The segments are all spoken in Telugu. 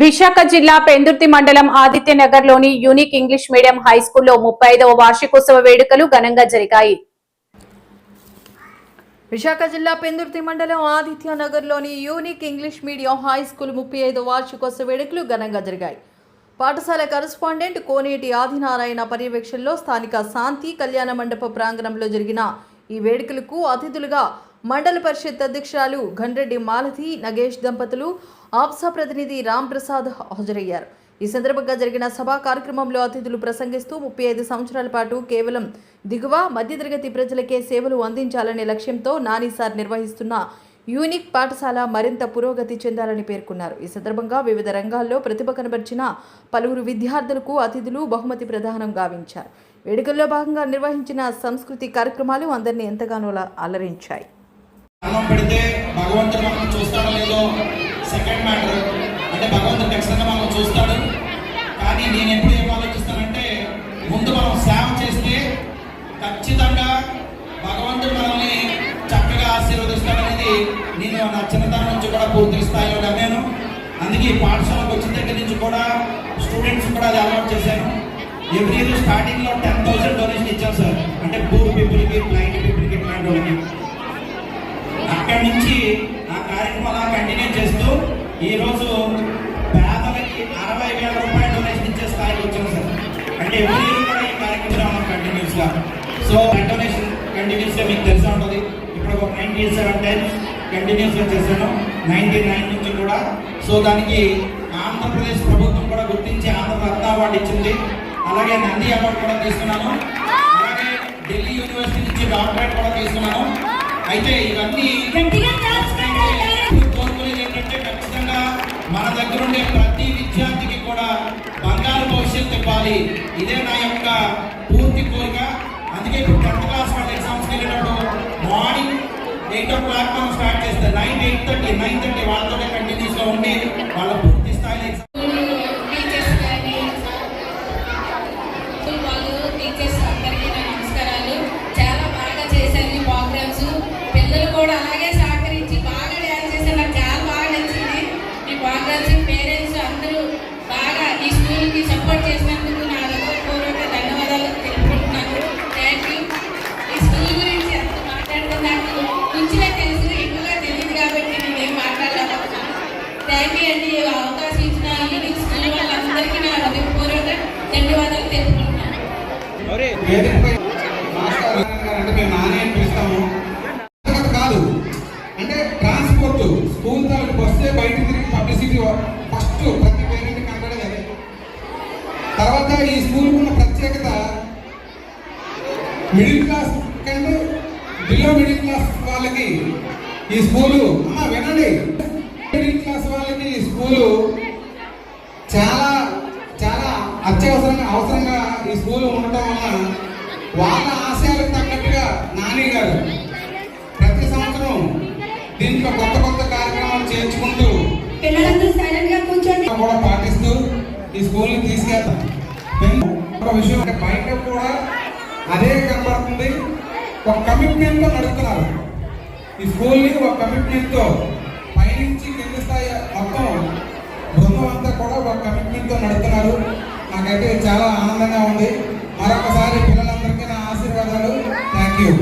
విశాఖ జిల్లా పెందుర్తి మండలం ఆదిత్యనగర్లోని యూనిక్ ఇంగ్లీష్ మీడియం హైస్కూల్లో 35వ వార్షికోత్సవ వేడుకలు ఘనంగా జరిగాయి. విశాఖ జిల్లా పెందుర్తి మండలం ఆదిత్యనగర్లోని యూనిక్ ఇంగ్లీష్ మీడియం హైస్కూల్ 35వ వార్షికోత్సవ వేడుకలు ఘనంగా జరిగాయి. పాఠశాల కరెస్పాండెంట్ కోనేటి ఆదినారాయణ పర్యవేక్షణలో స్థానిక శాంతి కళ్యాణ మండప ప్రాంగణంలో జరిగిన ఈ వేడుకలకు అతిథులుగా మండల పరిషత్ అధ్యక్షురాలు గండ్రెడ్డి మాలతి నగేష్ దంపతులు, ఆప్సా ప్రతినిధి రామ్ ప్రసాద్ హాజరయ్యారు. ఈ సందర్భంగా జరిగిన సభా కార్యక్రమంలో అతిథులు ప్రసంగిస్తూ 35 సంవత్సరాల పాటు కేవలం దిగువ మధ్యతరగతి ప్రజలకే సేవలు అందించాలనే లక్ష్యంతో నాని సార్ నిర్వహిస్తున్న యూనిక్ పాఠశాల మరింత పురోగతి చెందాలని పేర్కొన్నారు. ఈ సందర్భంగా వివిధ రంగాల్లో ప్రతిభ కనబర్చిన పలువురు విద్యార్థులకు అతిథులు బహుమతి ప్రదానం గావించారు. వేడుకల్లో భాగంగా నిర్వహించిన సంస్కృతి కార్యక్రమాలు అందరినీ ఎంతగానో అలరించాయి. సెకండ్ మ్యాటర్ అంటే భగవంతుడు ఖచ్చితంగా మనం చూస్తాడు. కానీ నేను ఎప్పుడు ఏం ఆలోచిస్తానంటే, ముందు మనం సేవ చేస్తే ఖచ్చితంగా భగవంతుడు మనల్ని చక్కగా ఆశీర్వదిస్తాడనేది నేను నా చిన్నతనం నుంచి కూడా పూర్తి స్థాయిలో నమ్మాను. అందుకే పాఠశాలకు వచ్చిన దగ్గర నుంచి కూడా స్టూడెంట్స్ కూడా అది అలవాటు చేశాను. ఎవ్రీ ఇయర్ స్టార్టింగ్లో 10,000 డొనేషన్ ఇచ్చాను సార్, అంటే పూర్ పీపుల్కి, బ్లైండ్ పీపుల్కి, ఇట్లాంటి వాళ్ళకి. అక్కడి నుంచి ఆ కార్యక్రమం అలా కంటిన్యూ చేస్తూ ఈరోజు పేదలకి 60,000 రూపాయలు డొనేషన్ ఇచ్చే స్థాయికి వచ్చాం సార్. అంటే ఎవ్రీ ఇయర్ కూడా ఈ కార్యక్రమం కంటిన్యూస్గా. సో డొనేషన్ కంటిన్యూస్గా మీకు తెలిసి ఉంటుంది. ఇప్పుడు ఒక 97 టైమ్స్ కంటిన్యూస్గా చేశాను, 99 నుంచి కూడా. సో దానికి ఆంధ్రప్రదేశ్ ప్రభుత్వం కూడా గుర్తించి ఆంధ్రరత్న అవార్డు ఇచ్చింది. అలాగే నంది అవార్డు కూడా తీసుకున్నాను. అలాగే ఢిల్లీ యూనివర్సిటీ నుంచి డాక్టరేట్ కూడా తీసుకున్నాను. అయితే ఇవన్నీ కోరుకునేది ఏంటంటే, ఖచ్చితంగా మన దగ్గర ఉండే ప్రతి విద్యార్థికి కూడా బంగారు భవిష్యత్తు ఇవ్వాలి. ఇదే నా యొక్క పూర్తి కోరిక. అందుకే ఇప్పుడు 10th క్లాస్ వాళ్ళ ఎగ్జామ్స్కి వెళ్ళినప్పుడు మార్నింగ్ 8 o'clock మనం స్టార్ట్ చేస్తే 9:30 వాళ్ళతోనే కంటిన్యూస్గా ఉండి వాళ్ళ పూర్తి స్థాయిలో ఎగ్జామ్ కూడా అలాగే సహకరించి బాగా డ్యాన్స్ చేశారు. నాకు చాలా బాగా నచ్చింది. మీ ప్రోగ్రామ్స్ పేరెంట్స్ అందరూ బాగా ఈ స్కూల్కి సపోర్ట్ చేసినందుకు నా హృదయపూర్వక ధన్యవాదాలు తెలుపుకుంటున్నాను. Thank you. ఈ స్కూల్ గురించి ఎంత మాట్లాడితే నాకు కొంచెమే తెలుసు, ఎక్కువగా తెలియదు కాబట్టి నేను మాట్లాడలేకపోతున్నాను. థ్యాంక్ యూ అండి. అవకాశం ఇచ్చిన యూనిక్ స్కూల్ వాళ్ళందరికీ నా హృదయపూర్వక ధన్యవాదాలు తెలుపుకుంటున్నాను. అంటే ట్రాన్స్పోర్ట్ స్కూల్ తరఫు వస్తే బయట తిరిగి పబ్లిసిటీ ఫస్ట్ ప్రతి పేరెంట్ కనబడేది అదే. తర్వాత ఈ స్కూల్కి ఉన్న ప్రత్యేకత, మిడిల్ క్లాస్ కంటే బిలో మిడిల్ క్లాస్ వాళ్ళకి ఈ స్కూలు వినండి, మిడిల్ క్లాస్ వాళ్ళకి ఈ స్కూలు చాలా చాలా అవసరంగా ఈ స్కూలు ఉండటం వల్ల వాళ్ళ ఆశయాలకు తగ్గట్టుగా నాని గారు ప్రతి సంవత్సరం దీంట్లో కొత్త కార్యక్రమాలు చేర్చుకుంటూ కూడా పాటిస్తూ ఈ స్కూల్ని తీసుకెళ్తాం. ఒక విషయం అంటే బయట కూడా అదే కనబడుతుంది. ఒక కమిట్మెంట్తో నడుపుతున్నారు ఈ స్కూల్ని. ఒక కమిట్మెంట్తో పైనుంచి కింది స్థాయి మొత్తం బృందం అంతా కూడా ఒక కమిట్మెంట్తో నడుపుతున్నారు. నాకైతే చాలా ఆనందంగా ఉంది. మరొకసారి పిల్లలందరికీ నా ఆశీర్వాదాలు. Thank you.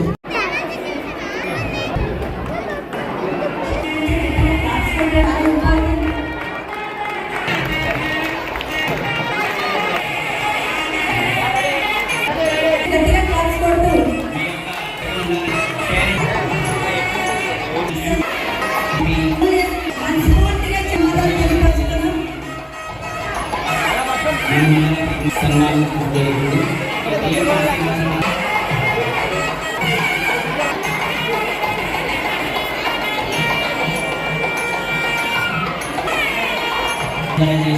రెడీ